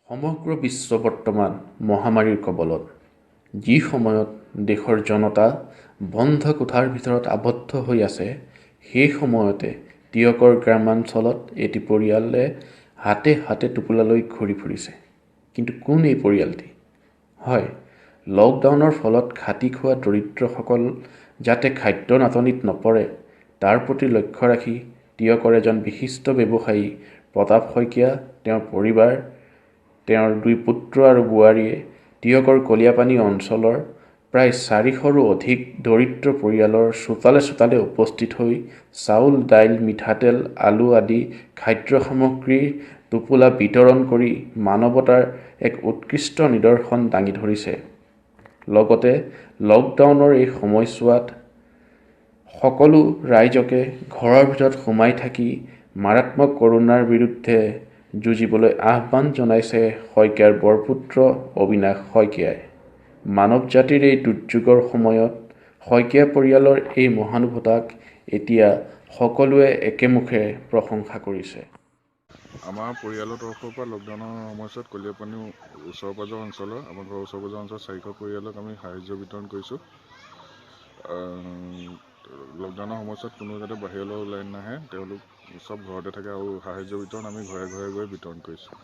সমগ্ৰ বিশ্ব বৰ্তমান মহামাৰীৰ কবলত। যি সময়ত দেশৰ জনতা বন্ধ কোঠাৰ ভিতৰত আবদ্ধ হৈ আছে, সেই সময়তে টিয়কৰ গ্ৰামাঞ্চলত এটি পৰিয়ালে হাতে হাতে টোপোলালৈ ঘূৰি ফুৰিছে। কিন্তু কোন এই পৰিয়ালটি? হয়, লকডাউনৰ ফলত খাটি খোৱা দৰিদ্ৰসকল যাতে খাদ্য নাটনিত নপৰে, তাৰ প্ৰতি লক্ষ্য ৰাখি টিয়কৰ এজন বিশিষ্ট ব্যৱসায়ী প্ৰতাপ শইকীয়া, তেওঁৰ পৰিবাৰ, তেওঁৰ 2 পুত্ৰ আৰু বোৱাৰীয়ে টিয়কৰ কলীয়াপানী অঞ্চলৰ প্ৰায় 400ৰো অধিক দৰিদ্ৰ পৰিয়ালৰ চোতালে চোতালে উপস্থিত হৈ চাউল, দাইল, মিঠাতেল, আলু আদি খাদ্য সামগ্ৰীৰ টোপোলা বিতৰণ কৰি মানৱতাৰ এক উৎকৃষ্ট নিদৰ্শন দাঙি ধৰিছে। লগতে লকডাউনৰ এই সময়ছোৱাত সকলো ৰাইজকে ঘৰৰ ভিতৰত সোমাই থাকি মাৰাত্মক কৰোনাৰ বিৰুদ্ধে যুঁজিবলৈ আহ্বান জনাইছে শইকীয়াৰ বৰপুত্ৰ অবিনাশ শইকীয়াই। মানৱ জাতিৰ এই দুৰ্যোগৰ সময়ত শইকীয়া পৰিয়ালৰ এই মহানুভতাক এতিয়া সকলোৱে একেমুখে প্ৰশংসা কৰিছে। আমাৰ পৰিয়ালৰ তৰফৰ পৰা লকডাউনৰ সময়ছোৱাত কলীয়াপানী ওচৰ পাজৰ অঞ্চলৰ আমাৰ ঘৰৰ ওচৰ পাজৰ অঞ্চলৰ 400 পৰিয়ালক আমি সাহায্য বিতৰণ কৰিছোঁ। লকডাউনৰ সময়ছোৱাত কোনো যাতে বাহিৰলৈ ওলাই নাহে, তেওঁলোক চব ঘৰতে থাকে আৰু সাহায্য বিতৰণ আমি ঘৰে ঘৰে গৈ বিতৰণ কৰিছোঁ।